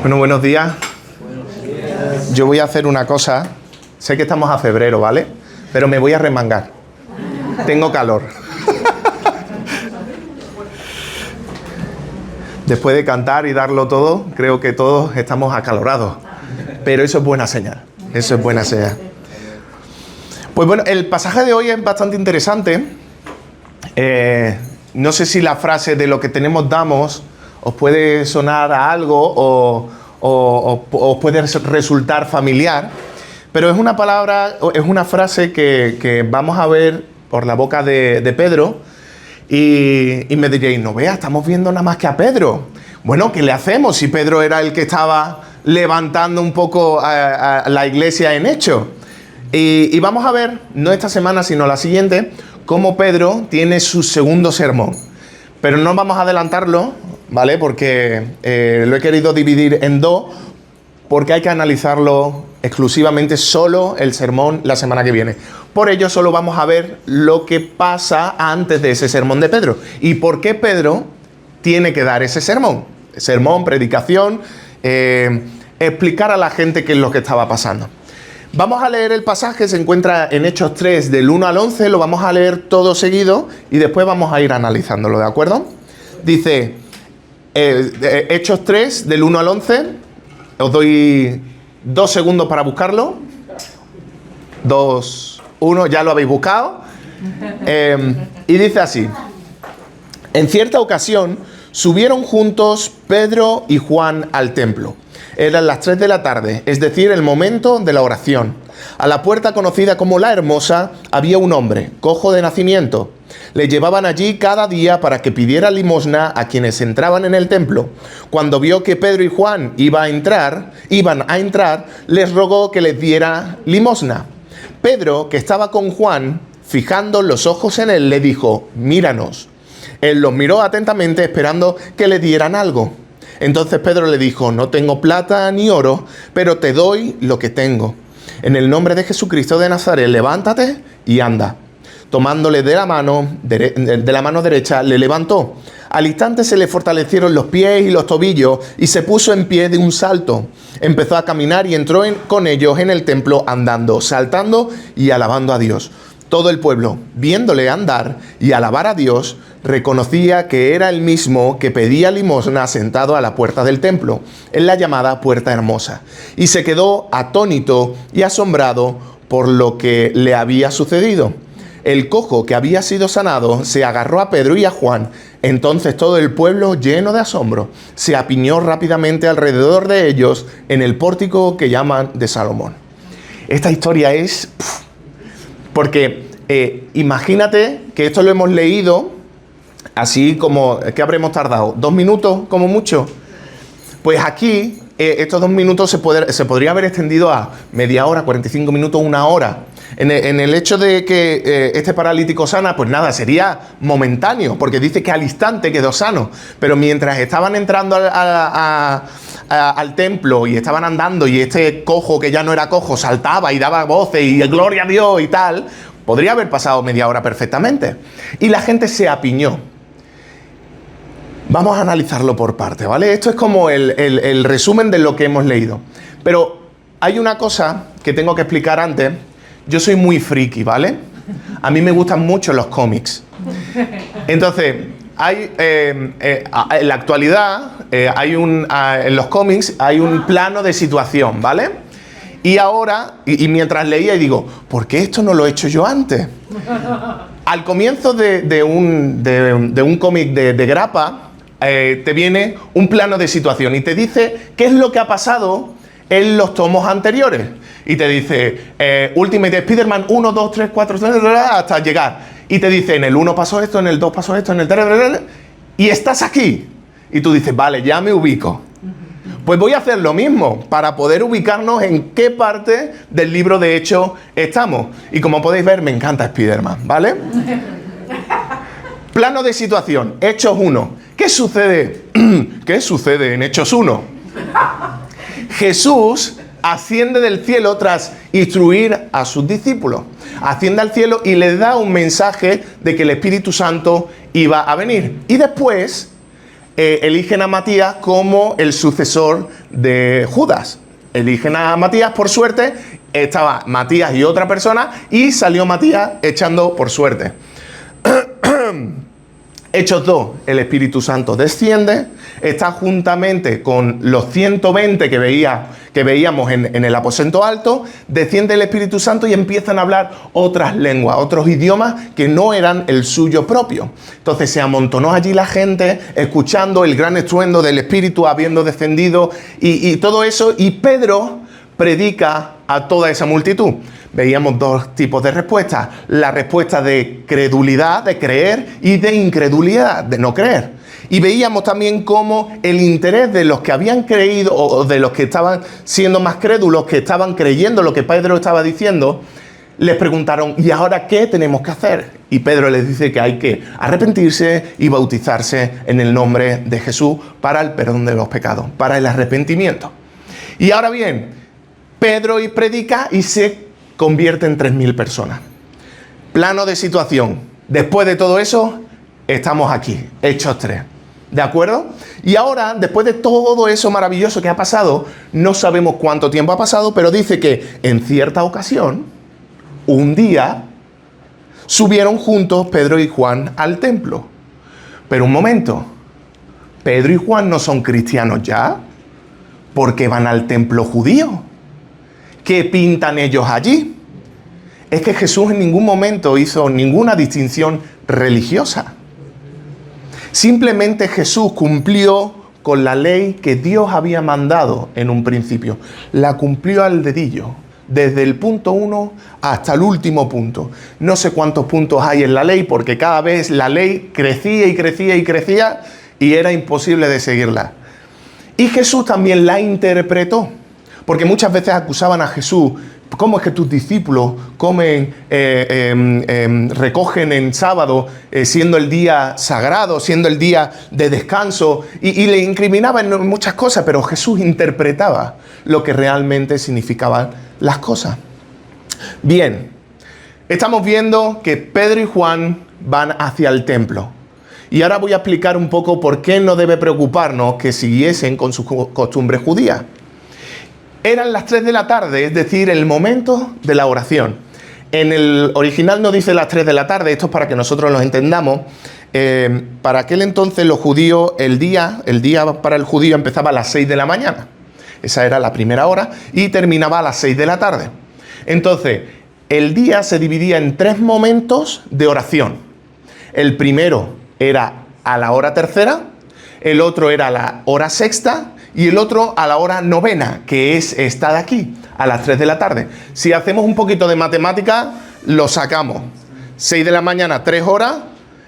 Bueno, buenos días. Yo voy a hacer una cosa. Sé que estamos a febrero, ¿vale? Pero me voy a remangar. Tengo calor. Después de cantar y darlo todo, creo que todos estamos acalorados. Pero eso es buena señal. Eso es buena señal. Pues bueno, el pasaje de hoy es bastante interesante. No sé si la frase de lo que tenemos damos os puede sonar a algo o os puede resultar familiar. Pero es una palabra, es una frase que vamos a ver por la boca de Pedro. Y me diréis, no veas, estamos viendo nada más que a Pedro. Bueno, ¿qué le hacemos si Pedro era el que estaba levantando un poco a la iglesia en hecho? Y vamos a ver, no esta semana, sino la siguiente, cómo Pedro tiene su segundo sermón. Pero no vamos a adelantarlo, ¿vale? Porque lo he querido dividir en dos, porque hay que analizarlo exclusivamente solo el sermón la semana que viene. Por ello, solo vamos a ver lo que pasa antes de ese sermón de Pedro. Y por qué Pedro tiene que dar ese sermón. Sermón, predicación, explicar a la gente qué es lo que estaba pasando. Vamos a leer el pasaje, se encuentra en Hechos 3, del 1 al 11, lo vamos a leer todo seguido y después vamos a ir analizándolo, ¿de acuerdo? Dice, Hechos 3, del 1 al 11, os doy 2 segundos para buscarlo. 2, 1, ya lo habéis buscado. Y dice así, en cierta ocasión subieron juntos Pedro y Juan al templo. Eran las 3 de la tarde, es decir, el momento de la oración. A la puerta conocida como La Hermosa había un hombre, cojo de nacimiento. Le llevaban allí cada día para que pidiera limosna a quienes entraban en el templo. Cuando vio que Pedro y Juan iban a entrar, les rogó que les diera limosna. Pedro, que estaba con Juan, fijando los ojos en él, le dijo, míranos. Él los miró atentamente esperando que le dieran algo. Entonces Pedro le dijo, no tengo plata ni oro, pero te doy lo que tengo. En el nombre de Jesucristo de Nazaret, levántate y anda. Tomándole de la mano derecha, le levantó. Al instante se le fortalecieron los pies y los tobillos y se puso en pie de un salto. Empezó a caminar y entró con ellos en el templo andando, saltando y alabando a Dios. Todo el pueblo, viéndole andar y alabar a Dios, reconocía que era el mismo que pedía limosna sentado a la puerta del templo, en la llamada Puerta Hermosa, y se quedó atónito y asombrado por lo que le había sucedido. El cojo que había sido sanado se agarró a Pedro y a Juan. Entonces todo el pueblo, lleno de asombro, se apiñó rápidamente alrededor de ellos en el pórtico que llaman de Salomón. Esta historia es... Porque imagínate que esto lo hemos leído así como... ¿Qué habremos tardado? ¿2 minutos como mucho? Pues aquí estos 2 minutos se podría haber extendido a media hora, 45 minutos, 1 hora. En el hecho de que este paralítico sana, pues nada, sería momentáneo, porque dice que al instante quedó sano. Pero mientras estaban entrando al templo y estaban andando y este cojo, que ya no era cojo, saltaba y daba voces y gloria a Dios y tal, podría haber pasado media hora perfectamente. Y la gente se apiñó. Vamos a analizarlo por parte, ¿vale? Esto es como el resumen de lo que hemos leído. Pero hay una cosa que tengo que explicar antes. Yo soy muy friki, ¿vale? A mí me gustan mucho los cómics. Entonces, hay en la actualidad, en los cómics hay un plano de situación, ¿vale? Y ahora, y mientras leía, y digo, ¿por qué esto no lo he hecho yo antes? Al comienzo de un cómic de grapa, te viene un plano de situación y te dice qué es lo que ha pasado en los tomos anteriores. Y te dice, Ultimate Spider-Man 1, 2, 3, 4, hasta llegar. Y te dice, en el 1 pasó esto, en el 2 pasó esto, en el 3, y estás aquí. Y tú dices, vale, ya me ubico. Pues voy a hacer lo mismo, para poder ubicarnos en qué parte del libro de Hechos estamos. Y como podéis ver, me encanta Spider-Man, ¿vale? Plano de situación, Hechos 1. ¿Qué sucede? ¿Qué sucede en Hechos 1? Jesús asciende del cielo tras instruir a sus discípulos. Asciende al cielo y les da un mensaje de que el Espíritu Santo iba a venir. Y después eligen a Matías como el sucesor de Judas. Eligen a Matías por suerte, estaba Matías y otra persona, y salió Matías echando por suerte. Hechos 2, el Espíritu Santo desciende, está juntamente con los 120 que veíamos en el aposento alto, desciende el Espíritu Santo y empiezan a hablar otras lenguas, otros idiomas que no eran el suyo propio. Entonces se amontonó allí la gente, escuchando el gran estruendo del Espíritu habiendo descendido y todo eso, y Pedro predica a toda esa multitud. Veíamos dos tipos de respuestas: la respuesta de credulidad, de creer, y de incredulidad, de no creer. Y veíamos también cómo el interés de los que habían creído, o de los que estaban siendo más crédulos, que estaban creyendo lo que Pedro estaba diciendo, les preguntaron: ¿y ahora qué tenemos que hacer? Y Pedro les dice que hay que arrepentirse y bautizarse en el nombre de Jesús para el perdón de los pecados, para el arrepentimiento. Y ahora bien, Pedro predica y se convierte en 3.000 personas. Plano de situación. Después de todo eso, estamos aquí, Hechos 3. ¿De acuerdo? Y ahora, después de todo eso maravilloso que ha pasado, no sabemos cuánto tiempo ha pasado, pero dice que en cierta ocasión, un día, subieron juntos Pedro y Juan al templo. Pero un momento, ¿Pedro y Juan no son cristianos ya? ¿Por qué van al templo judío? ¿Qué pintan ellos allí? Es que Jesús en ningún momento hizo ninguna distinción religiosa. Simplemente Jesús cumplió con la ley que Dios había mandado en un principio. La cumplió al dedillo, desde el punto 1 hasta el último punto. No sé cuántos puntos hay en la ley, porque cada vez la ley crecía y crecía y crecía y era imposible de seguirla. Y Jesús también la interpretó. Porque muchas veces acusaban a Jesús: ¿cómo es que tus discípulos comen, recogen en sábado, siendo el día sagrado, siendo el día de descanso? Y le incriminaban en muchas cosas, pero Jesús interpretaba lo que realmente significaban las cosas. Bien, estamos viendo que Pedro y Juan van hacia el templo. Y ahora voy a explicar un poco por qué no debe preocuparnos que siguiesen con sus costumbres judías. Eran las 3 de la tarde, es decir, el momento de la oración. En el original no dice las 3 de la tarde, esto es para que nosotros lo entendamos. Para aquel entonces los judíos, el día para el judío empezaba a las 6 de la mañana. Esa era la primera hora y terminaba a las 6 de la tarde. Entonces, el día se dividía en 3 momentos de oración. El primero era a la hora tercera, el otro era a la hora sexta, y el otro a la hora novena, que es esta de aquí, a las 3 de la tarde. Si hacemos un poquito de matemática, lo sacamos. 6 de la mañana, 3 horas,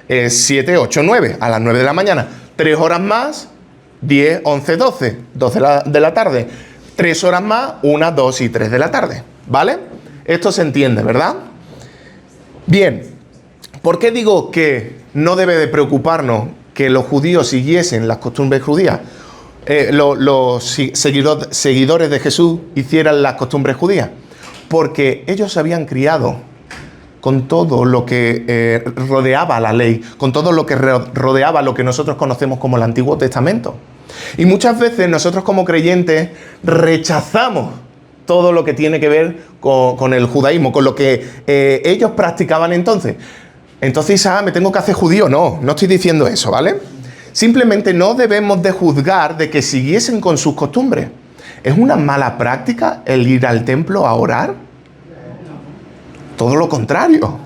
7, 8, 9. A las 9 de la mañana, 3 horas más, 10, 11, 12. 12 de la tarde. 3 horas más, 1, 2 y 3 de la tarde. ¿Vale? Esto se entiende, ¿verdad? Bien. ¿Por qué digo que no debe de preocuparnos que los judíos siguiesen las costumbres judías? Los seguidores de Jesús hicieran las costumbres judías, porque ellos se habían criado con todo lo que rodeaba la ley, con todo lo que rodeaba lo que nosotros conocemos como el Antiguo Testamento. Y muchas veces nosotros como creyentes rechazamos todo lo que tiene que ver con el judaísmo, con lo que ellos practicaban entonces. Entonces, ¿me tengo que hacer judío? No estoy diciendo eso, ¿vale? Simplemente no debemos de juzgar de que siguiesen con sus costumbres. ¿Es una mala práctica el ir al templo a orar? Todo lo contrario.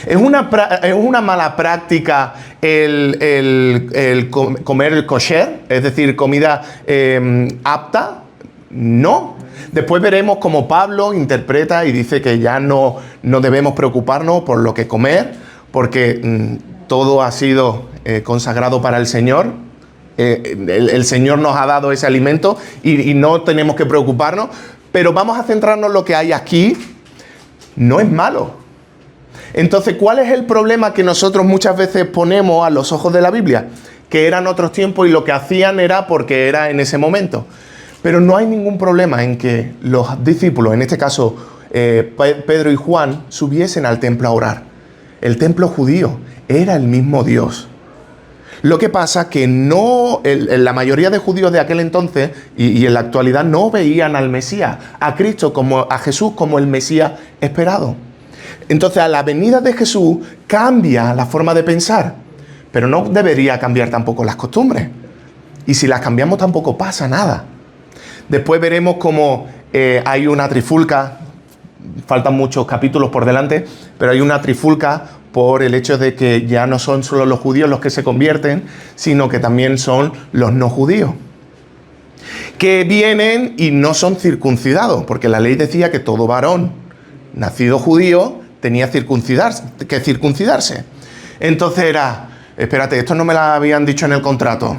¿Es una mala práctica el comer el kosher? Es decir, comida apta. No. Después veremos cómo Pablo interpreta y dice que ya no debemos preocuparnos por lo que comer, porque todo ha sido consagrado para el Señor. El Señor nos ha dado ese alimento y no tenemos que preocuparnos. Pero vamos a centrarnos en lo que hay aquí. No es malo. Entonces, ¿cuál es el problema que nosotros muchas veces ponemos a los ojos de la Biblia? Que eran otros tiempos y lo que hacían era porque era en ese momento. Pero no hay ningún problema en que los discípulos, en este caso Pedro y Juan, subiesen al templo a orar. El templo judío era el mismo Dios. Lo que pasa que no, la mayoría de judíos de aquel entonces y en la actualidad no veían al Mesías, a Cristo, a Jesús como el Mesías esperado. Entonces, a la venida de Jesús cambia la forma de pensar, pero no debería cambiar tampoco las costumbres. Y si las cambiamos tampoco pasa nada. Después veremos cómo hay una trifulca, faltan muchos capítulos por delante, pero hay una trifulca por el hecho de que ya no son solo los judíos los que se convierten, sino que también son los no judíos, que vienen y no son circuncidados, porque la ley decía que todo varón nacido judío tenía que circuncidarse. Entonces era, espérate, esto no me lo habían dicho en el contrato.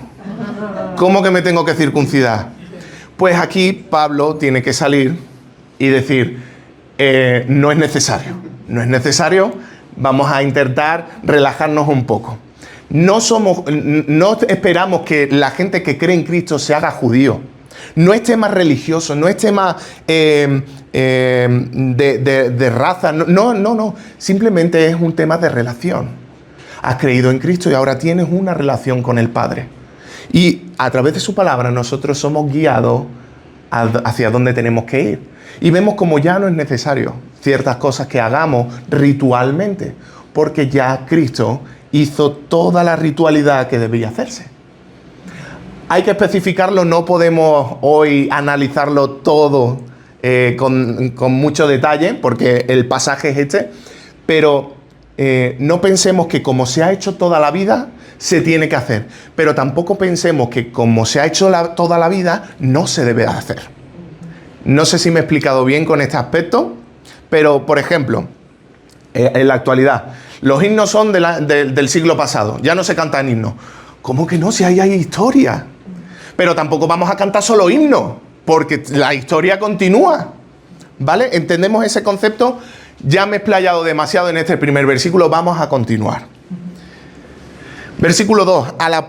¿Cómo que me tengo que circuncidar? Pues aquí Pablo tiene que salir y decir, no es necesario, vamos a intentar relajarnos un poco. No esperamos que la gente que cree en Cristo se haga judío. No es tema religioso, no es tema de raza, no. Simplemente es un tema de relación. Has creído en Cristo y ahora tienes una relación con el Padre. Y a través de su palabra nosotros somos guiados hacia donde tenemos que ir. Y vemos como ya no es necesario ciertas cosas que hagamos ritualmente, porque ya Cristo hizo toda la ritualidad que debía hacerse. Hay que especificarlo, no podemos hoy analizarlo todo con mucho detalle, porque el pasaje es este, pero no pensemos que como se ha hecho toda la vida, se tiene que hacer. Pero tampoco pensemos que como se ha hecho toda la vida, no se debe hacer. No sé si me he explicado bien con este aspecto, pero, por ejemplo, en la actualidad, los himnos son del siglo pasado, ya no se cantan himnos. ¿Cómo que no? Si ahí hay historia. Pero tampoco vamos a cantar solo himnos, porque la historia continúa, ¿vale? ¿Entendemos ese concepto? Ya me he explayado demasiado en este primer versículo, vamos a continuar. Versículo 2. A la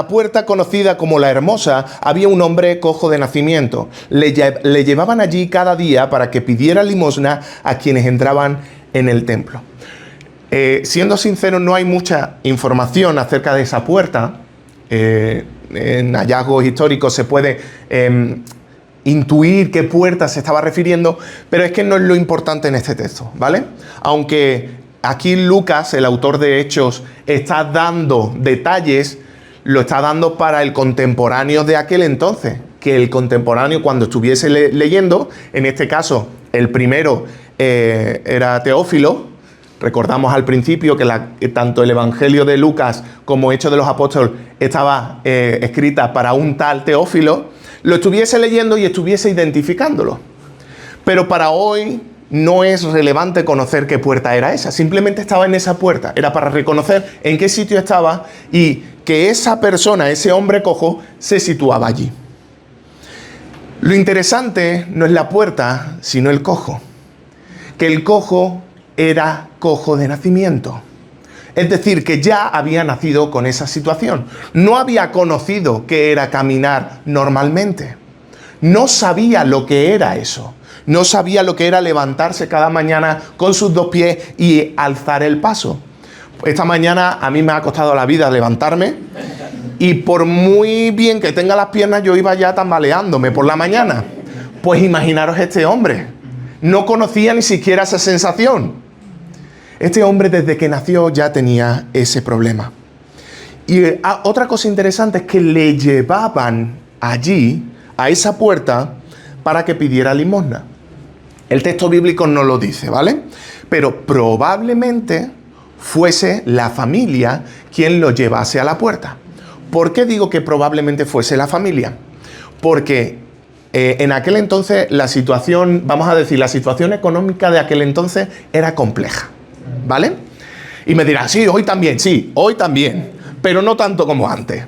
puerta conocida como la Hermosa, había un hombre cojo de nacimiento. Le llevaban allí cada día para que pidiera limosna a quienes entraban en el templo. Siendo sincero, no hay mucha información acerca de esa puerta. En hallazgos históricos se puede intuir qué puerta se estaba refiriendo, pero es que no es lo importante en este texto, ¿vale? Aunque aquí Lucas, el autor de Hechos, está dando detalles, lo está dando para el contemporáneo de aquel entonces, que el contemporáneo cuando estuviese leyendo, en este caso el primero era Teófilo. Recordamos al principio que tanto el Evangelio de Lucas como Hechos de los Apóstoles estaba escrita para un tal Teófilo, lo estuviese leyendo y estuviese identificándolo. Pero para hoy no es relevante conocer qué puerta era esa, simplemente estaba en esa puerta, era para reconocer en qué sitio estaba y que esa persona, ese hombre cojo, se situaba allí. Lo interesante no es la puerta, sino el cojo, que el cojo era cojo de nacimiento. Es decir, que ya había nacido con esa situación. No había conocido qué era caminar normalmente. No sabía lo que era eso. No sabía lo que era levantarse cada mañana con sus dos pies y alzar el paso. Esta mañana a mí me ha costado la vida levantarme y por muy bien que tenga las piernas yo iba ya tambaleándome por la mañana. Pues imaginaros este hombre. No conocía ni siquiera esa sensación. Este hombre desde que nació ya tenía ese problema. Y otra cosa interesante es que le llevaban allí, a esa puerta, para que pidiera limosna. El texto bíblico no lo dice, ¿vale? Pero probablemente fuese la familia quien lo llevase a la puerta. ¿Por qué digo que probablemente fuese la familia? Porque en aquel entonces la situación, vamos a decir, la situación económica de aquel entonces era compleja, ¿vale? Y me dirán, sí, hoy también, pero no tanto como antes.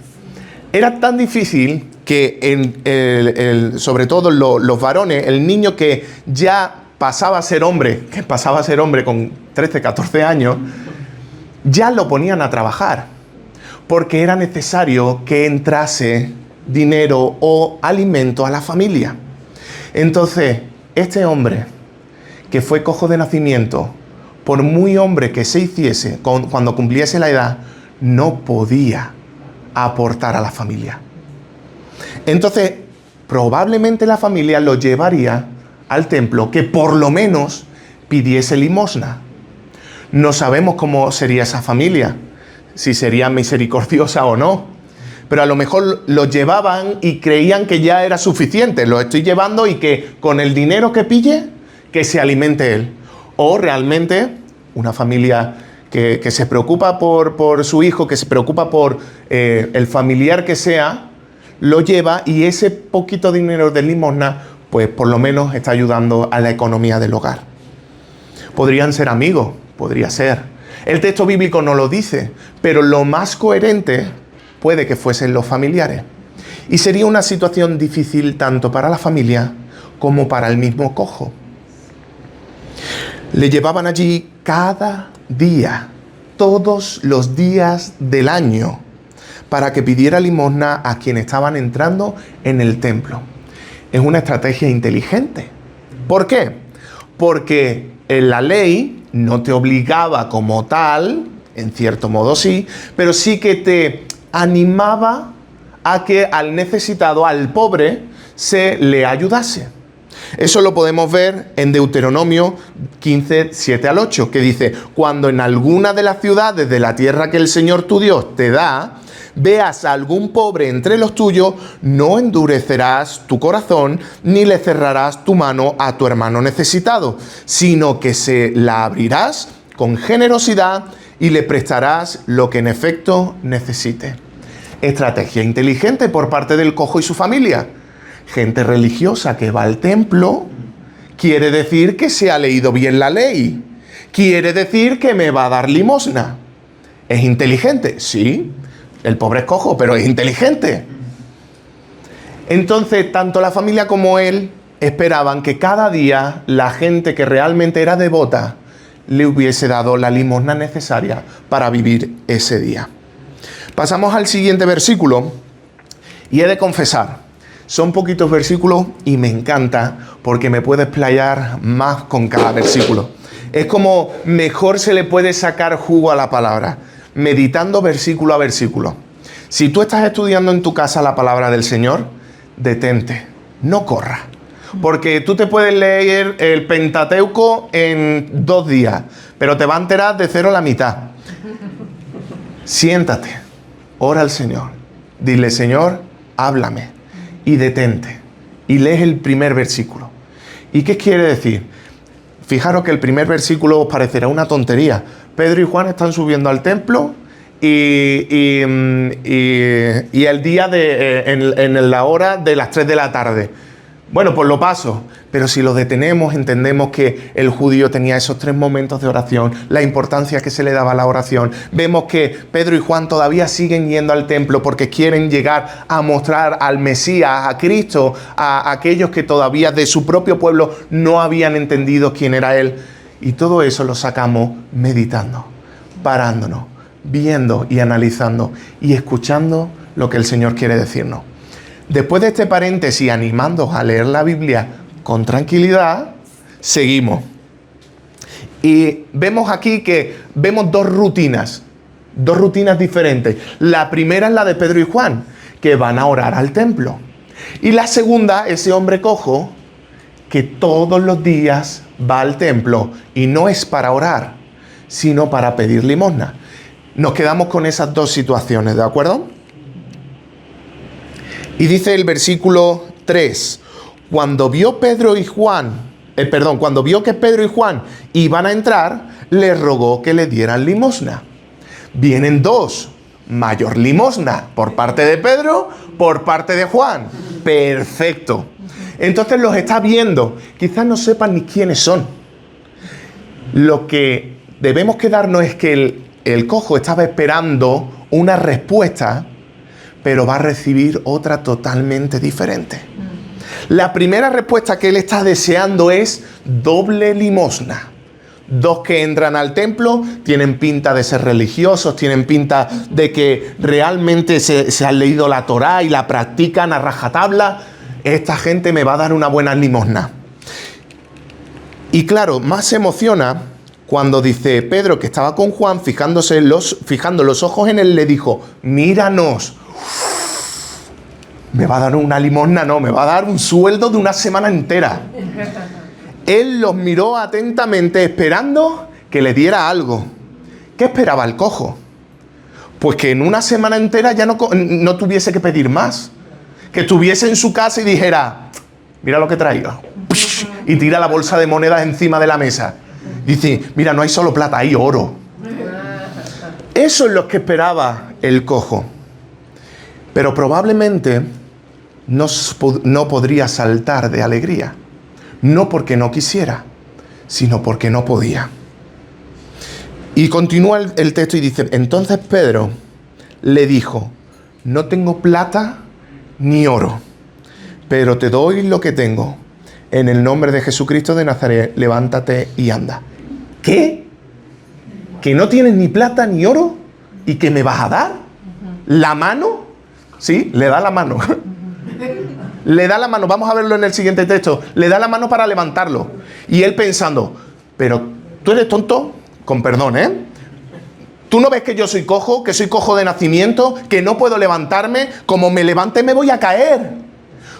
Era tan difícil que sobre todo los varones, el niño que ya pasaba a ser hombre con 13, 14 años, ya lo ponían a trabajar, porque era necesario que entrase dinero o alimento a la familia. Entonces, este hombre, que fue cojo de nacimiento, por muy hombre que se hiciese, cuando cumpliese la edad, no podía aportar a la familia. Entonces, probablemente la familia lo llevaría al templo, que por lo menos pidiese limosna. No sabemos cómo sería esa familia, si sería misericordiosa o no, pero a lo mejor lo llevaban y creían que ya era suficiente. Lo estoy llevando y que con el dinero que pille, que se alimente él. O realmente una familia que se preocupa por su hijo, que se preocupa por el familiar que sea, lo lleva y ese poquito dinero de limosna, pues por lo menos está ayudando a la economía del hogar. Podrían ser amigos, podría ser. El texto bíblico no lo dice, pero lo más coherente puede que fuesen los familiares. Y sería una situación difícil tanto para la familia como para el mismo cojo. Le llevaban allí cada día, todos los días del año, para que pidiera limosna a quienes estaban entrando en el templo. Es una estrategia inteligente. ¿Por qué? Porque en la ley no te obligaba como tal, en cierto modo sí, pero sí que te animaba a que al necesitado, al pobre, se le ayudase. Eso lo podemos ver en Deuteronomio 15, 7 al 8, que dice: cuando en alguna de las ciudades de la tierra que el Señor tu Dios te da, veas a algún pobre entre los tuyos, no endurecerás tu corazón, ni le cerrarás tu mano a tu hermano necesitado, sino que se la abrirás con generosidad y le prestarás lo que en efecto necesite. Estrategia inteligente por parte del cojo y su familia. Gente religiosa que va al templo quiere decir que se ha leído bien la ley. Quiere decir que me va a dar limosna. ¿Es inteligente? Sí. El pobre es cojo, pero es inteligente. Entonces, tanto la familia como él esperaban que cada día la gente que realmente era devota le hubiese dado la limosna necesaria para vivir ese día. Pasamos al siguiente versículo y he de confesar, son poquitos versículos y me encanta porque me puedo explayar más con cada versículo. Es como mejor se le puede sacar jugo a la palabra, meditando versículo a versículo. Si tú estás estudiando en tu casa la palabra del Señor, detente, no corras. Porque tú te puedes leer el Pentateuco en 2 días, pero te va a enterar de 0 a la mitad. Siéntate, ora al Señor, dile: Señor, háblame, y detente, y lees el primer versículo. ¿Y qué quiere decir? Fijaros que el primer versículo os parecerá una tontería. Pedro y Juan están subiendo al templo y el día en la hora de las 3 de la tarde. Bueno, pues lo paso, pero si lo detenemos entendemos que el judío tenía esos 3 momentos de oración, la importancia que se le daba a la oración. Vemos que Pedro y Juan todavía siguen yendo al templo porque quieren llegar a mostrar al Mesías, a Cristo, a aquellos que todavía de su propio pueblo no habían entendido quién era Él. Y todo eso lo sacamos meditando, parándonos, viendo y analizando y escuchando lo que el Señor quiere decirnos. Después de este paréntesis, animándoos a leer la Biblia con tranquilidad, seguimos. Y vemos aquí que vemos 2 rutinas diferentes. La primera es la de Pedro y Juan, que van a orar al templo. Y la segunda, ese hombre cojo, que todos los días va al templo y no es para orar, sino para pedir limosna. Nos quedamos con esas 2 situaciones, ¿de acuerdo? Y dice el versículo 3, cuando vio que Pedro y Juan iban a entrar, le rogó que le dieran limosna. Vienen 2, mayor limosna, por parte de Pedro, por parte de Juan. Perfecto. Entonces los está viendo, quizás no sepan ni quiénes son. Lo que debemos quedarnos es que el cojo estaba esperando una respuesta, pero va a recibir otra totalmente diferente. La primera respuesta que él está deseando es doble limosna. 2 que entran al templo tienen pinta de ser religiosos, tienen pinta de que realmente se han leído la Torá y la practican a rajatabla. Esta gente me va a dar una buena limosna. Y claro, más se emociona cuando dice Pedro, que estaba con Juan, fijando los ojos en él, le dijo, míranos. ¿Me va a dar una limosna? No, me va a dar un sueldo de una semana entera. Él los miró atentamente esperando que le diera algo. ¿Qué esperaba el cojo? Pues que en una semana entera ya no tuviese que pedir más. Que estuviese en su casa y dijera, mira lo que traigo. Y tira la bolsa de monedas encima de la mesa. Dice, mira, no hay solo plata, hay oro. Eso es lo que esperaba el cojo. Pero probablemente no podría saltar de alegría. No porque no quisiera, sino porque no podía. Y continúa el texto y dice, entonces Pedro le dijo, no tengo plata ni oro, pero te doy lo que tengo. En el nombre de Jesucristo de Nazaret, levántate y anda. ¿Qué? ¿Que no tienes ni plata ni oro? ¿Y que me vas a dar? ¿La mano? Sí, le da la mano. Le da la mano, vamos a verlo en el siguiente texto. Le da la mano para levantarlo. Y él pensando, pero tú eres tonto, con perdón, ¿eh? ¿Tú no ves que yo soy cojo, que soy cojo de nacimiento, que no puedo levantarme? Como me levante me voy a caer.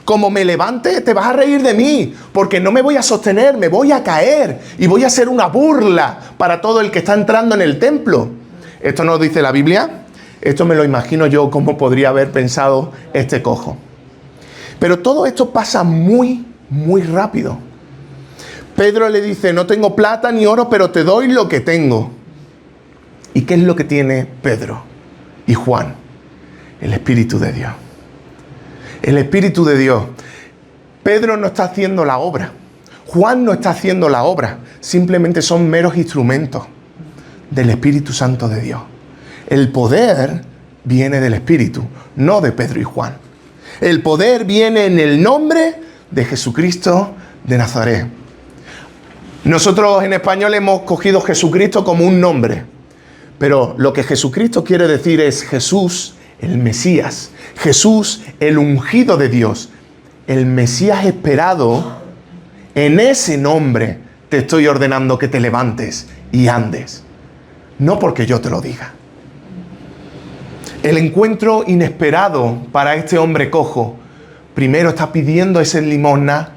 Como me levante te vas a reír de mí, porque no me voy a sostener, me voy a caer. Y voy a ser una burla para todo el que está entrando en el templo. Esto no lo dice la Biblia. Esto me lo imagino yo cómo podría haber pensado este cojo. Pero todo esto pasa muy, muy rápido. Pedro le dice, no tengo plata ni oro, pero te doy lo que tengo. ¿Y qué es lo que tiene Pedro y Juan? El Espíritu de Dios. El Espíritu de Dios. Pedro no está haciendo la obra. Juan no está haciendo la obra. Simplemente son meros instrumentos del Espíritu Santo de Dios. El poder viene del Espíritu, no de Pedro y Juan. El poder viene en el nombre de Jesucristo de Nazaret. Nosotros en español hemos cogido Jesucristo como un nombre, pero lo que Jesucristo quiere decir es Jesús, el Mesías. Jesús, el ungido de Dios. El Mesías esperado. En ese nombre te estoy ordenando que te levantes y andes. No porque yo te lo diga. El encuentro inesperado para este hombre cojo. Primero está pidiendo esa limosna.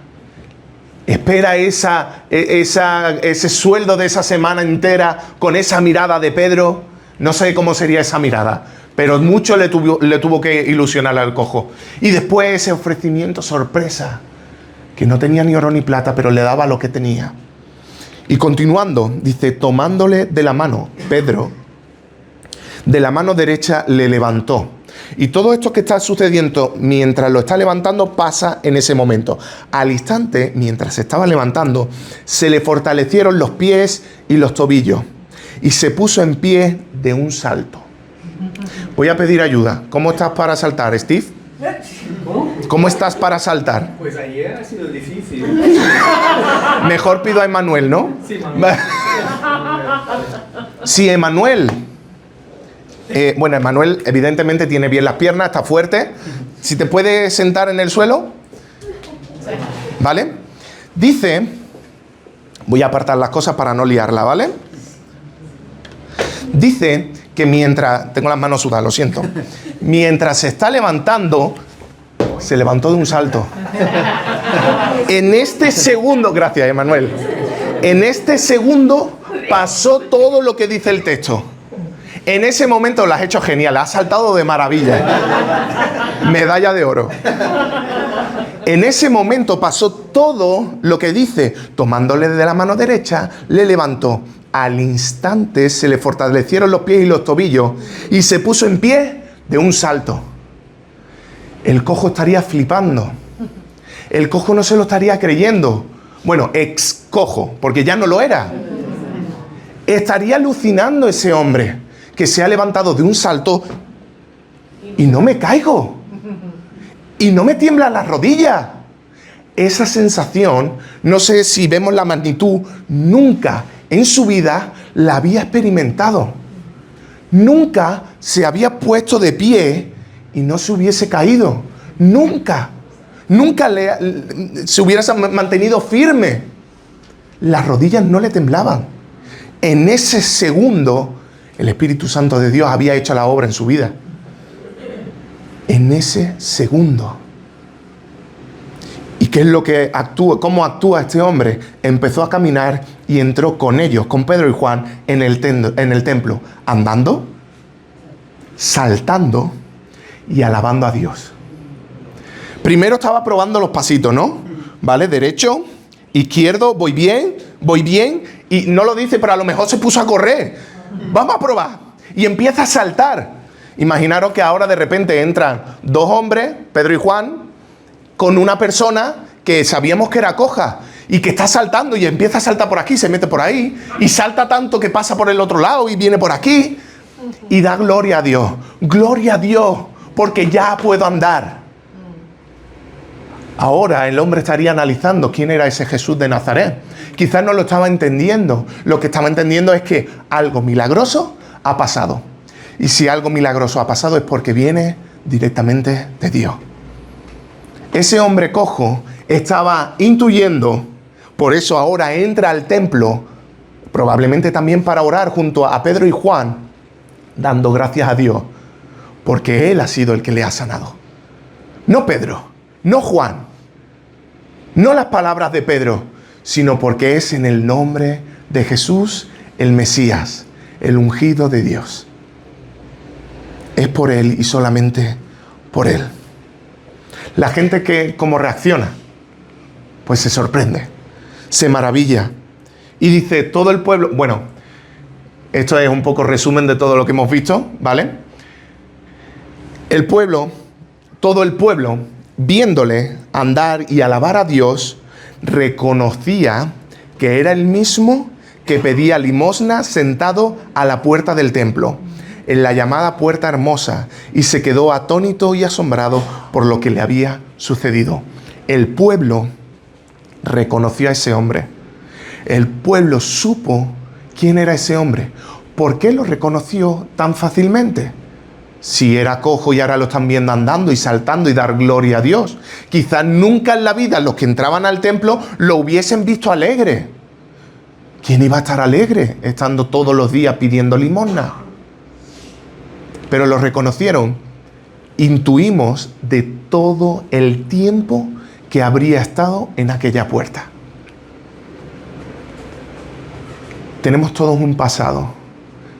Espera ese sueldo de esa semana entera con esa mirada de Pedro. No sé cómo sería esa mirada, pero mucho le tuvo que ilusionar al cojo. Y después ese ofrecimiento sorpresa, que no tenía ni oro ni plata, pero le daba lo que tenía. Y continuando, dice, tomándole de la mano, Pedro, de la mano derecha le levantó. Y todo esto que está sucediendo mientras lo está levantando pasa en ese momento. Al instante, mientras se estaba levantando, se le fortalecieron los pies y los tobillos. Y se puso en pie de un salto. Voy a pedir ayuda. ¿Cómo estás para saltar, Steve? ¿Cómo estás para saltar? Pues ayer ha sido difícil. Mejor pido a Emanuel, ¿no? Sí, mamá. Sí, Emanuel. Bueno, Emanuel evidentemente tiene bien las piernas, está fuerte. Si te puedes sentar en el suelo. ¿Vale? Dice, voy a apartar las cosas para no liarla, ¿vale? Dice que mientras, tengo las manos sudadas, lo siento. Mientras se está levantando, se levantó de un salto. En este segundo, gracias, Emanuel. En este segundo pasó todo lo que dice el texto. En ese momento lo has hecho genial, has saltado de maravilla. Medalla de oro. En ese momento pasó todo lo que dice. Tomándole de la mano derecha, le levantó. Al instante se le fortalecieron los pies y los tobillos y se puso en pie de un salto. El cojo estaría flipando. El cojo no se lo estaría creyendo. Bueno, ex cojo, porque ya no lo era. Estaría alucinando ese hombre que se ha levantado de un salto y no me caigo. Y no me tiemblan las rodillas. Esa sensación, no sé si vemos la magnitud, nunca en su vida la había experimentado. Nunca se había puesto de pie y no se hubiese caído. Nunca. Nunca se hubiera mantenido firme. Las rodillas no le temblaban. En ese segundo, el Espíritu Santo de Dios había hecho la obra en su vida. En ese segundo. ¿Y qué es lo que actúa? ¿Cómo actúa este hombre? Empezó a caminar y entró con ellos, con Pedro y Juan, en el templo, andando, saltando y alabando a Dios. Primero estaba probando los pasitos, ¿no? ¿Vale? Derecho, izquierdo, voy bien, y no lo dice, pero a lo mejor se puso a correr. Vamos a probar. Y empieza a saltar. Imaginaros que ahora de repente entran dos hombres, Pedro y Juan, con una persona que sabíamos que era coja y que está saltando y empieza a saltar por aquí, se mete por ahí y salta tanto que pasa por el otro lado y viene por aquí y da gloria a Dios. Gloria a Dios, porque ya puedo andar. Ahora el hombre estaría analizando quién era ese Jesús de Nazaret. Quizás no lo estaba entendiendo. Lo que estaba entendiendo es que algo milagroso ha pasado. Y si algo milagroso ha pasado es porque viene directamente de Dios. Ese hombre cojo estaba intuyendo, por eso ahora entra al templo, probablemente también para orar junto a Pedro y Juan, dando gracias a Dios, porque Él ha sido el que le ha sanado. No Pedro, no Juan, no las palabras de Pedro, sino porque es en el nombre de Jesús, el Mesías, el ungido de Dios. Es por Él y solamente por Él. La gente que cómo reacciona, pues se sorprende, se maravilla y dice todo el pueblo, bueno, esto es un poco resumen de todo lo que hemos visto, ¿vale? El pueblo, todo el pueblo, viéndole andar y alabar a Dios, reconocía que era el mismo que pedía limosna sentado a la puerta del templo, en la llamada Puerta Hermosa, y se quedó atónito y asombrado por lo que le había sucedido. El pueblo reconoció a ese hombre. El pueblo supo quién era ese hombre. ¿Por qué lo reconoció tan fácilmente? Si era cojo y ahora lo están viendo andando y saltando y dar gloria a Dios. Quizás nunca en la vida los que entraban al templo lo hubiesen visto alegre. ¿Quién iba a estar alegre estando todos los días pidiendo limosna? Pero lo reconocieron. Intuimos de todo el tiempo que habría estado en aquella puerta. Tenemos todos un pasado.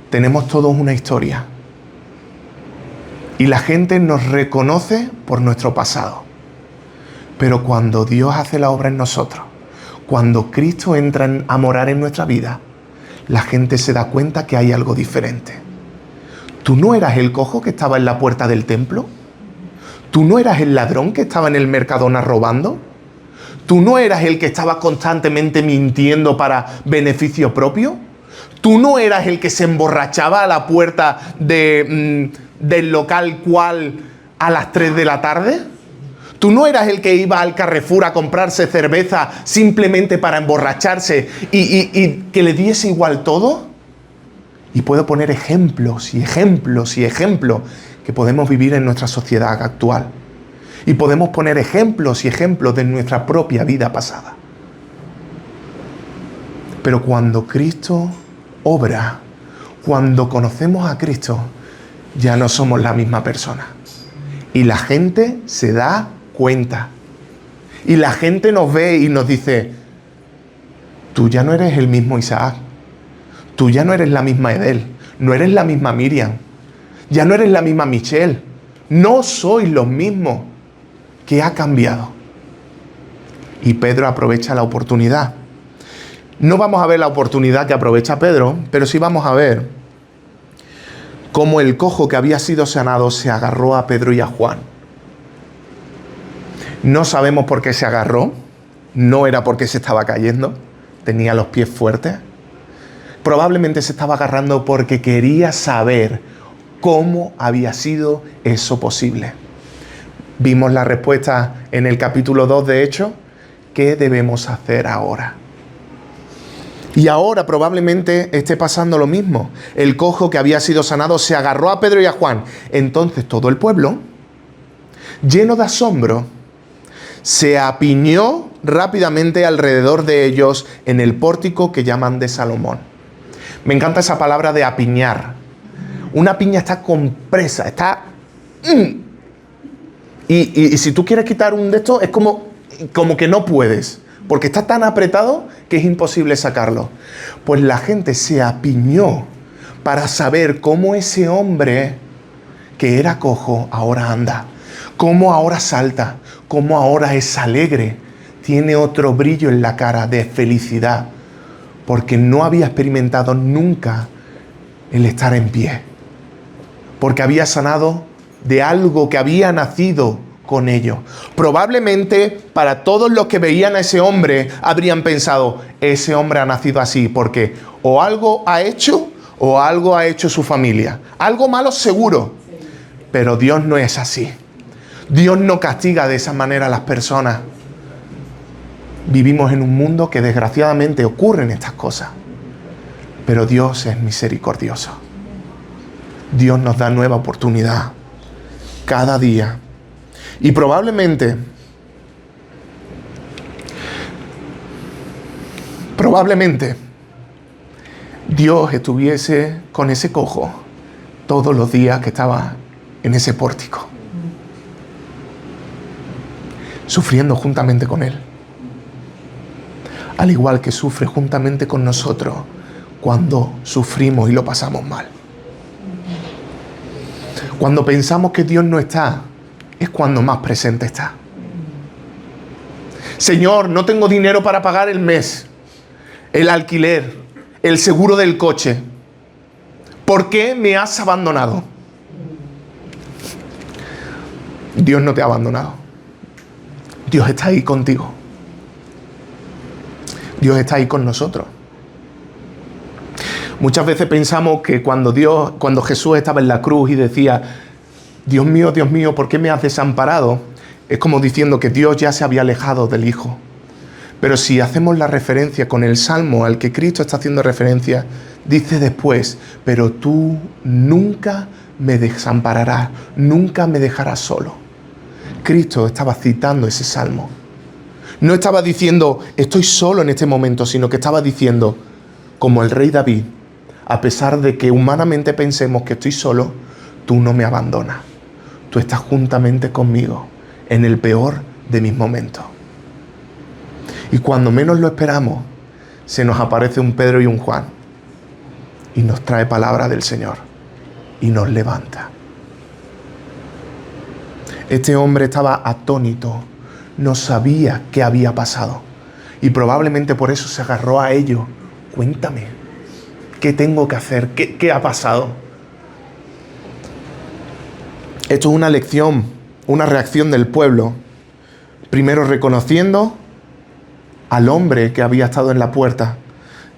Tenemos todos una historia. Y la gente nos reconoce por nuestro pasado. Pero cuando Dios hace la obra en nosotros, cuando Cristo entra a morar en nuestra vida, la gente se da cuenta que hay algo diferente. ¿Tú no eras el cojo que estaba en la puerta del templo? ¿Tú no eras el ladrón que estaba en el Mercadona robando? ¿Tú no eras el que estaba constantemente mintiendo para beneficio propio? ¿Tú no eras el que se emborrachaba a la puerta del local cual a las 3 de la tarde? ¿Tú no eras el que iba al Carrefour a comprarse cerveza simplemente para emborracharse y que le diese igual todo? Y puedo poner ejemplos y ejemplos y ejemplos que podemos vivir en nuestra sociedad actual. Y podemos poner ejemplos y ejemplos de nuestra propia vida pasada. Pero cuando Cristo obra, cuando conocemos a Cristo, ya no somos la misma persona. Y la gente se da cuenta. Y la gente nos ve y nos dice, tú ya no eres el mismo Isaac. Tú ya no eres la misma Edel, no eres la misma Miriam, ya no eres la misma Michelle. No sois los mismos. ¿Qué ha cambiado? Y Pedro aprovecha la oportunidad. No vamos a ver la oportunidad que aprovecha Pedro, pero sí vamos a ver cómo el cojo que había sido sanado se agarró a Pedro y a Juan. No sabemos por qué se agarró, no era porque se estaba cayendo, tenía los pies fuertes. Probablemente se estaba agarrando porque quería saber cómo había sido eso posible. Vimos la respuesta en el capítulo 2 de Hechos. ¿Qué debemos hacer ahora? Y ahora probablemente esté pasando lo mismo. El cojo que había sido sanado se agarró a Pedro y a Juan. Entonces todo el pueblo, lleno de asombro, se apiñó rápidamente alrededor de ellos en el pórtico que llaman de Salomón. Me encanta esa palabra de apiñar. Una piña está compresa, está... Y si tú quieres quitar un de estos, es como que no puedes. Porque está tan apretado que es imposible sacarlo. Pues la gente se apiñó para saber cómo ese hombre que era cojo ahora anda. Cómo ahora salta. Cómo ahora es alegre. Tiene otro brillo en la cara de felicidad. Porque no había experimentado nunca el estar en pie. Porque había sanado de algo que había nacido con ello. Probablemente para todos los que veían a ese hombre habrían pensado, ese hombre ha nacido así porque o algo ha hecho o algo ha hecho su familia. Algo malo seguro. Pero Dios no es así. Dios no castiga de esa manera a las personas. Vivimos en un mundo que desgraciadamente ocurren estas cosas. Pero Dios es misericordioso. Dios nos da nueva oportunidad cada día. Y probablemente Dios estuviese con ese cojo todos los días que estaba en ese pórtico, sufriendo juntamente con él. Al igual que sufre juntamente con nosotros cuando sufrimos y lo pasamos mal. Cuando pensamos que Dios no está, es cuando más presente está. Señor, no tengo dinero para pagar el mes, el alquiler, el seguro del coche. ¿Por qué me has abandonado? Dios no te ha abandonado. Dios está ahí contigo. Dios está ahí con nosotros. Muchas veces pensamos que cuando Jesús estaba en la cruz y decía, Dios mío, ¿por qué me has desamparado? Es como diciendo que Dios ya se había alejado del Hijo. Pero si hacemos la referencia con el Salmo al que Cristo está haciendo referencia, dice después, pero tú nunca me desampararás, nunca me dejarás solo. Cristo estaba citando ese Salmo. No estaba diciendo, estoy solo en este momento, sino que estaba diciendo, como el rey David, a pesar de que humanamente pensemos que estoy solo, tú no me abandonas. Tú estás juntamente conmigo en el peor de mis momentos. Y cuando menos lo esperamos, se nos aparece un Pedro y un Juan y nos trae palabra del Señor y nos levanta. Este hombre estaba atónito, no sabía qué había pasado y probablemente por eso se agarró a ellos. Cuéntame, ¿qué tengo que hacer? ¿Qué ha pasado? Esto es una lección, una reacción del pueblo. Primero reconociendo al hombre que había estado en la puerta.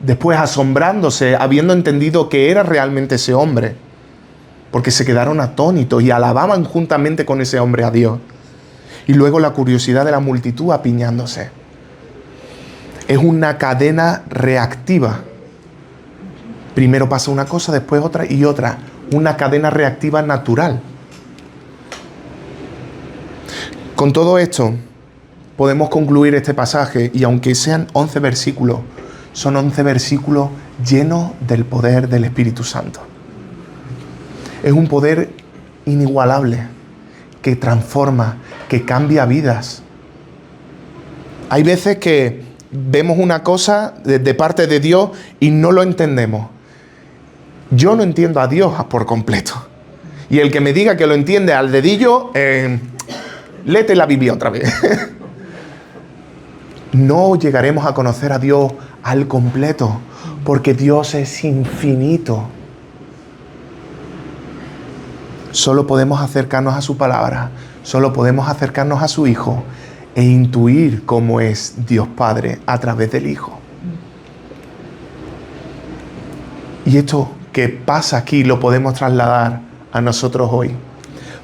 Después asombrándose, habiendo entendido que era realmente ese hombre. Porque se quedaron atónitos y alababan juntamente con ese hombre a Dios. Y luego la curiosidad de la multitud apiñándose. Es una cadena reactiva. Primero pasa una cosa, después otra y otra. Una cadena reactiva natural. Con todo esto, podemos concluir este pasaje y aunque sean 11 versículos, son 11 versículos llenos del poder del Espíritu Santo. Es un poder inigualable que transforma, que cambia vidas. Hay veces que vemos una cosa de parte de Dios y no lo entendemos. Yo no entiendo a Dios por completo. Y el que me diga que lo entiende al dedillo, léete la Biblia otra vez. No llegaremos a conocer a Dios al completo, porque Dios es infinito. Solo podemos acercarnos a su palabra, solo podemos acercarnos a su Hijo e intuir cómo es Dios Padre a través del Hijo. Y esto que pasa aquí lo podemos trasladar a nosotros hoy.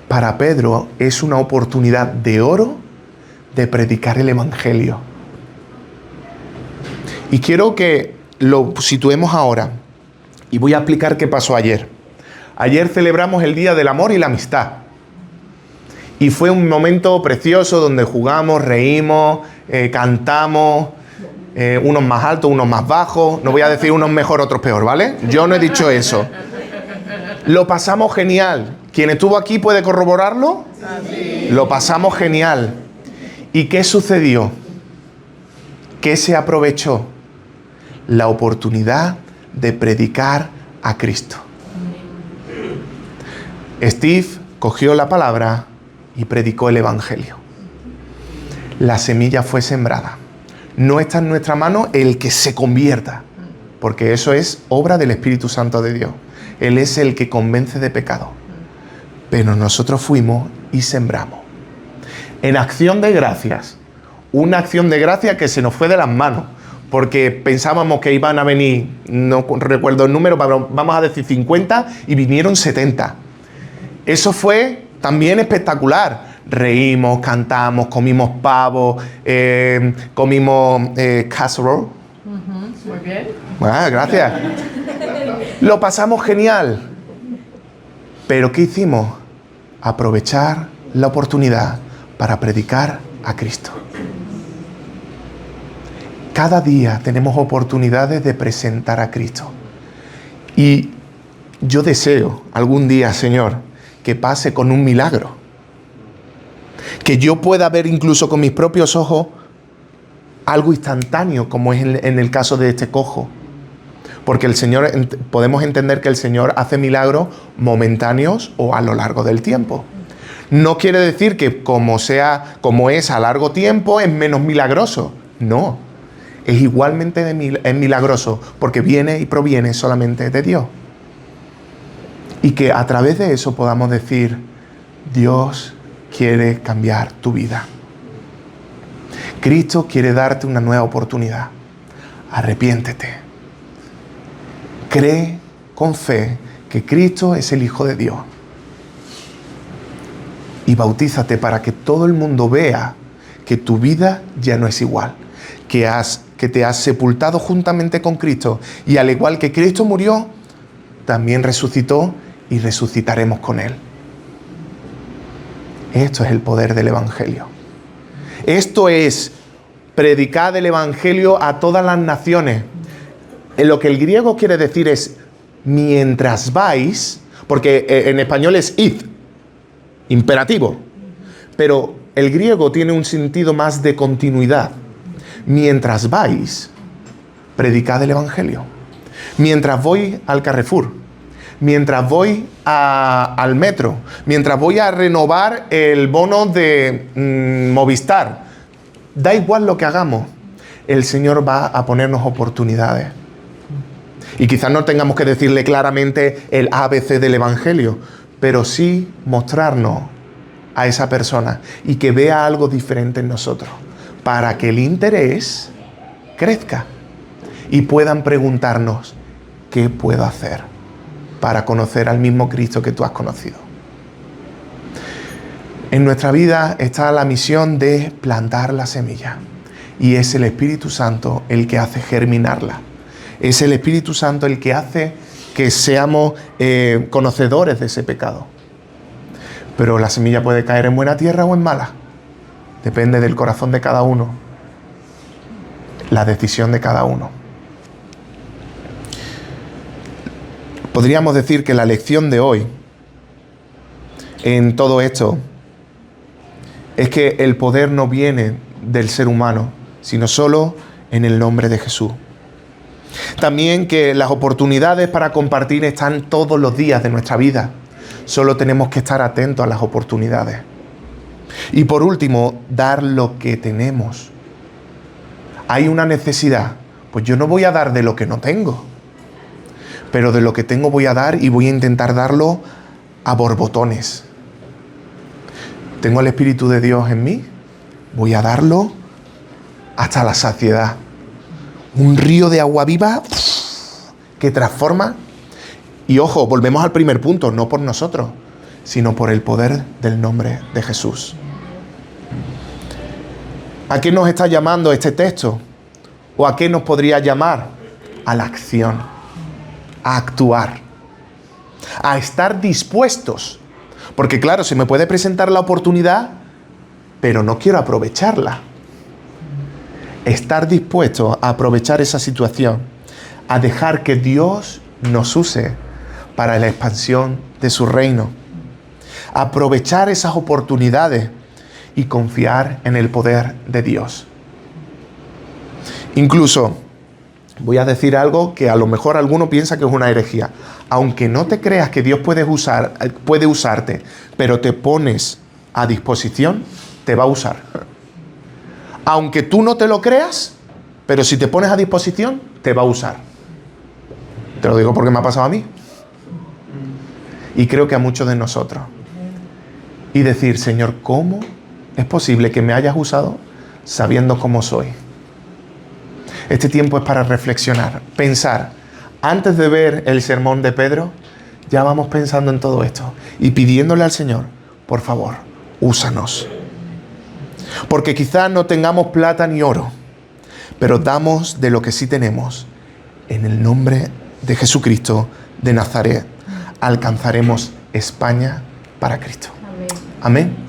Para Pedro es una oportunidad de oro de predicar el Evangelio. Y quiero que lo situemos ahora. Y voy a explicar qué pasó ayer. Ayer celebramos el Día del Amor y la Amistad. Y fue un momento precioso donde jugamos, reímos, cantamos. unos más altos, unos más bajos. No voy a decir unos mejor, otros peor, ¿vale? Yo no he dicho eso. Lo pasamos genial. ¿Quién estuvo aquí puede corroborarlo? Sí. Lo pasamos genial. ¿Y qué sucedió? ¿Qué se aprovechó? La oportunidad de predicar a Cristo. Steve cogió la palabra y predicó el Evangelio. La semilla fue sembrada. No está en nuestra mano el que se convierta, porque eso es obra del Espíritu Santo de Dios. Él es el que convence de pecado. Pero nosotros fuimos y sembramos. En acción de gracias. Una acción de gracias que se nos fue de las manos, porque pensábamos que iban a venir, no recuerdo el número, pero vamos a decir 50, y vinieron 70. Eso fue también espectacular. Reímos, cantamos, comimos pavo, comimos casserole. Muy bien. Ah, gracias. Lo pasamos genial. Pero ¿qué hicimos? Aprovechar la oportunidad para predicar a Cristo. Cada día tenemos oportunidades de presentar a Cristo. Y yo deseo algún día, Señor, que pase con un milagro. Que yo pueda ver incluso con mis propios ojos algo instantáneo, como es en el caso de este cojo. Porque el Señor, podemos entender que el Señor hace milagros momentáneos o a lo largo del tiempo. No quiere decir que como es a largo tiempo es menos milagroso. No, es igualmente es milagroso porque viene y proviene solamente de Dios. Y que a través de eso podamos decir, Dios quiere cambiar tu vida. Cristo quiere darte una nueva oportunidad. Arrepiéntete. Cree con fe que Cristo es el Hijo de Dios. Y bautízate para que todo el mundo vea que tu vida ya no es igual. Que te has sepultado juntamente con Cristo. Y al igual que Cristo murió, también resucitó y resucitaremos con Él. Esto es el poder del Evangelio. Esto es predicar el Evangelio a todas las naciones. En lo que el griego quiere decir es mientras vais, porque en español es id, imperativo, pero el griego tiene un sentido más de continuidad. Mientras vais, predicad el Evangelio. Mientras voy al Carrefour, mientras voy al metro, mientras voy a renovar el bono de Movistar, da igual lo que hagamos, el Señor va a ponernos oportunidades. Y quizás no tengamos que decirle claramente el ABC del Evangelio, pero sí mostrarnos a esa persona y que vea algo diferente en nosotros, para que el interés crezca y puedan preguntarnos, ¿qué puedo hacer para conocer al mismo Cristo que tú has conocido? En nuestra vida está la misión de plantar la semilla y es el Espíritu Santo el que hace germinarla. Es el Espíritu Santo el que hace que seamos conocedores de ese pecado. Pero la semilla puede caer en buena tierra o en mala. Depende del corazón de cada uno. La decisión de cada uno. Podríamos decir que la lección de hoy en todo esto es que el poder no viene del ser humano, sino solo en el nombre de Jesús. También que las oportunidades para compartir están todos los días de nuestra vida. Solo tenemos que estar atentos a las oportunidades. Y por último, dar lo que tenemos. Hay una necesidad. Pues yo no voy a dar de lo que no tengo. Pero de lo que tengo voy a dar y voy a intentar darlo a borbotones. Tengo el Espíritu de Dios en mí. Voy a darlo hasta la saciedad. Un río de agua viva que transforma. Y ojo, volvemos al primer punto, no por nosotros, sino por el poder del nombre de Jesús. ¿A qué nos está llamando este texto? ¿O a qué nos podría llamar? A la acción, a actuar, a estar dispuestos. Porque claro, se me puede presentar la oportunidad, pero no quiero aprovecharla. estar dispuestos a aprovechar esa situación, a dejar que Dios nos use para la expansión de su reino, aprovechar esas oportunidades y confiar en el poder de Dios. Incluso, voy a decir algo que a lo mejor alguno piensa que es una herejía. Aunque no te creas que Dios puede usarte, pero te pones a disposición, te va a usar. Aunque tú no te lo creas, pero si te pones a disposición, te va a usar. Te lo digo porque me ha pasado a mí. Y creo que a muchos de nosotros. Y decir, Señor, ¿cómo es posible que me hayas usado sabiendo cómo soy? Este tiempo es para reflexionar, pensar. Antes de ver el sermón de Pedro, ya vamos pensando en todo esto y pidiéndole al Señor, por favor, úsanos. Porque quizás no tengamos plata ni oro, pero damos de lo que sí tenemos. En el nombre de Jesucristo de Nazaret, alcanzaremos España para Cristo. Amén.